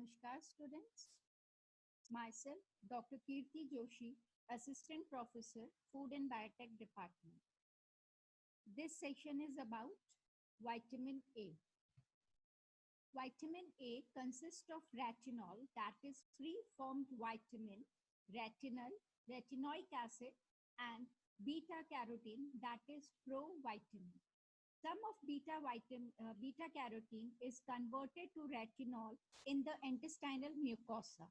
Namaskar students. Myself, Dr. Kirti Joshi, Assistant Professor, Food and Biotech Department. This session is about vitamin A. Vitamin A consists of retinol, that is free-formed vitamin, retinol, retinoic acid, and beta carotene, that is provitamin. Some of beta carotene is converted to retinol in the intestinal mucosa.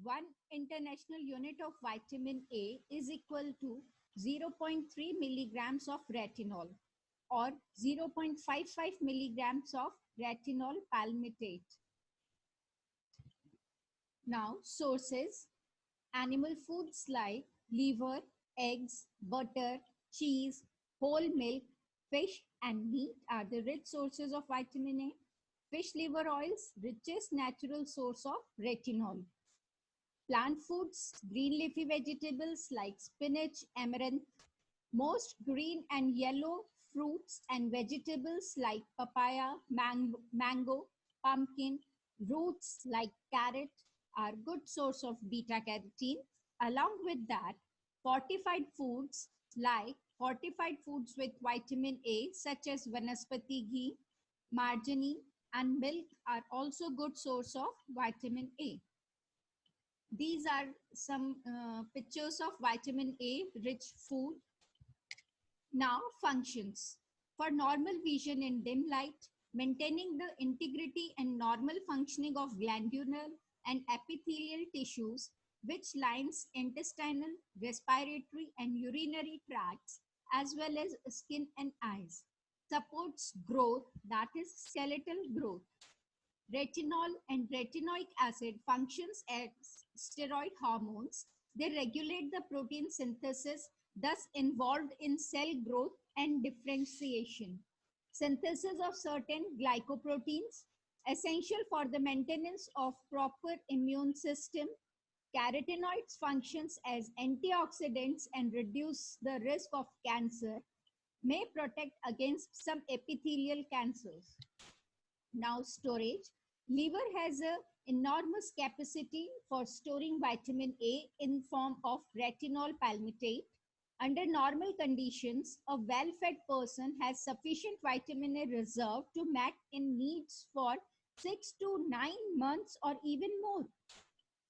1 international unit of vitamin A is equal to 0.3 milligrams of retinol or 0.55 milligrams of retinol palmitate. Now, sources: animal foods like liver, eggs, butter, cheese, whole milk, fish, and meat are the rich sources of vitamin A. Fish liver oils, richest natural source of retinol. Plant foods, green leafy vegetables like spinach, amaranth. Most green and yellow fruits and vegetables like papaya, mango, pumpkin, roots like carrot are good source of beta carotene. Along with that, fortified foods like fortified foods with vitamin A such as vanaspati ghee, margarine, and milk are also good source of vitamin A. These are some pictures of vitamin A rich food. Now, functions. For normal vision in dim light, maintaining the integrity and normal functioning of glandular and epithelial tissues, which lines intestinal, respiratory, and urinary tracts, as well as skin and eyes. Supports growth, that is skeletal growth. Retinol and retinoic acid functions as steroid hormones. They regulate the protein synthesis, thus involved in cell growth and differentiation. Synthesis of certain glycoproteins, essential for the maintenance of proper immune system. Carotenoids functions as antioxidants and reduce the risk of cancer, may protect against some epithelial cancers. Now, storage. Liver has an enormous capacity for storing vitamin A in form of retinol palmitate. Under normal conditions, a well-fed person has sufficient vitamin A reserve to meet in needs for 6 to 9 months or even more.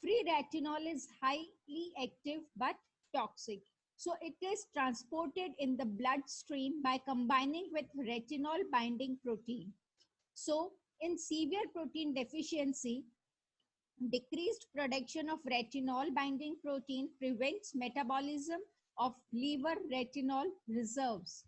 Free retinol is highly active but toxic. So it is transported in the bloodstream by combining with retinol binding protein. So in severe protein deficiency, decreased production of retinol binding protein prevents metabolism of liver retinol reserves.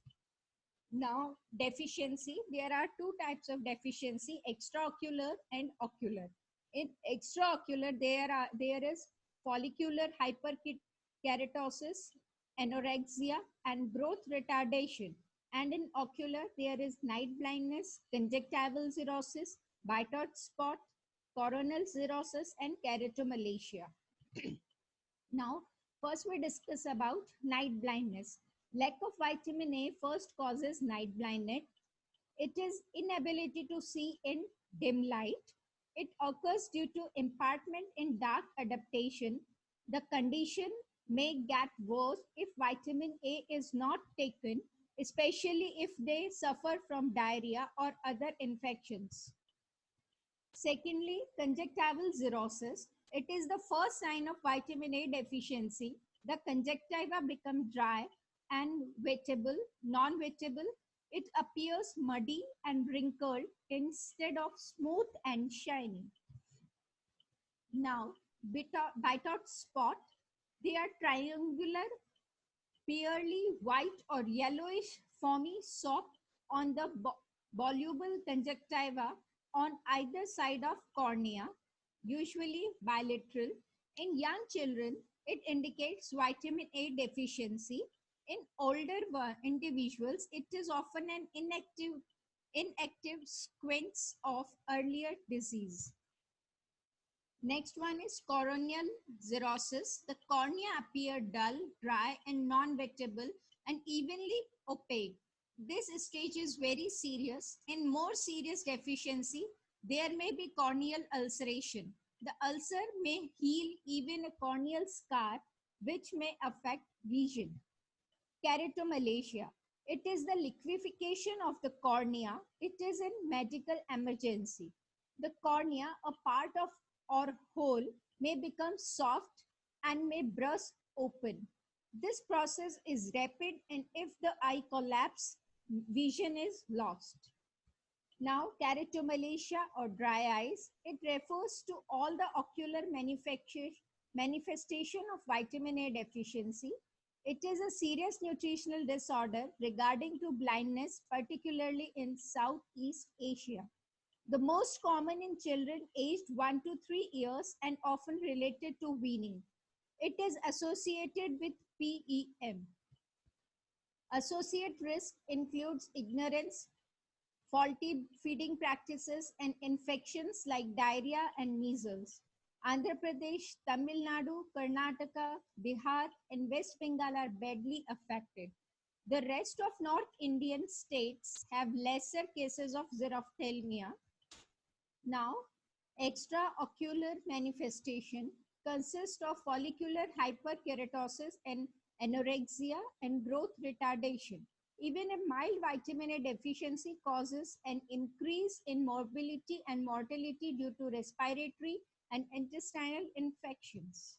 Now, deficiency, there are two types of deficiency, extraocular and ocular. In extraocular, there is follicular hyperkeratosis, anorexia, and growth retardation. And in ocular, there is night blindness, conjunctival cirrhosis, Bitot spot, coronal cirrhosis, and keratomalacia. Now, first we discuss about night blindness. Lack of vitamin A first causes night blindness. It is inability to see in dim light. It occurs due to impairment in dark adaptation. The condition may get worse if vitamin A is not taken, especially if they suffer from diarrhea or other infections. Secondly, conjunctival cirrhosis. It is the first sign of vitamin A deficiency. The conjunctiva becomes dry and wettable, non-wettable. It appears muddy and wrinkled instead of smooth and shiny. Now, Bitot spot. They are triangular, purely white or yellowish foamy soft on the voluble conjunctiva on either side of cornea, usually bilateral. In young children, it indicates vitamin A deficiency. In older individuals, it is often an inactive sequence of earlier disease. Next one is corneal cirrhosis. The cornea appear dull, dry, and non-wettable and evenly opaque. This stage is very serious. In more serious deficiency, There may be corneal ulceration. The ulcer may heal even a corneal scar, which may affect vision. Keratomalacia. It is the liquefaction of the cornea. It is a medical emergency. The cornea, a part of or whole, may become soft and may burst open. This process is rapid, and if the eye collapses, vision is lost. Now, keratomalacia or dry eyes, it refers to all the ocular manifestation of vitamin A deficiency. It is a serious nutritional disorder regarding to blindness, particularly in Southeast Asia. The most common in children aged 1 to 3 years and often related to weaning. It is associated with PEM. Associate risk includes ignorance, faulty feeding practices, and infections like diarrhea and measles. Andhra Pradesh, Tamil Nadu, Karnataka, Bihar, and West Bengal are badly affected. The rest of North Indian states have lesser cases of xerophthalmia. Now, extraocular manifestation consists of follicular hyperkeratosis and anorexia and growth retardation. Even a mild vitamin A deficiency causes an increase in morbidity and mortality due to respiratory and intestinal infections.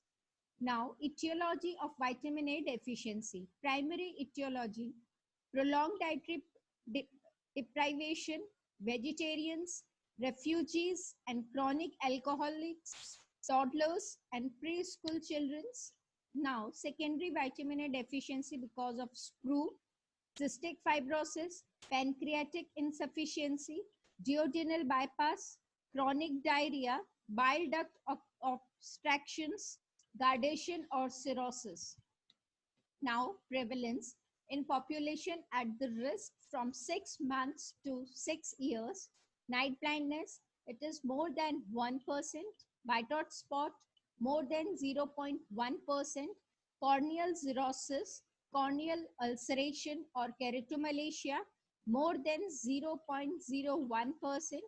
Now, etiology of vitamin A deficiency. Primary etiology: prolonged dietary deprivation, vegetarians, refugees, and chronic alcoholics, toddlers, and preschool children. Now, secondary vitamin A deficiency because of sprue, cystic fibrosis, pancreatic insufficiency, duodenal bypass, chronic diarrhea, bile duct obstructions, gradation, or cirrhosis. Now, prevalence in population at the risk from 6 months to 6 years. Night blindness, it is more than 1%. White spot, more than 0.1%. Corneal cirrhosis, corneal ulceration or keratomalacia, more than 0.01%.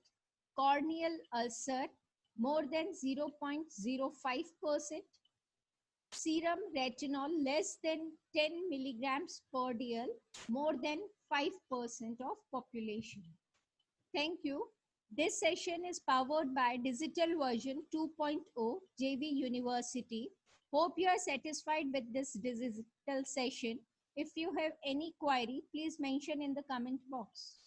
Corneal ulcer, more than 0.05%. Serum retinol less than 10 milligrams per dl, more than 5% of population. Thank you. This session is powered by Digital Version 2.0 JV University. Hope you are satisfied with this digital session. If you have any query, please mention in the comment box.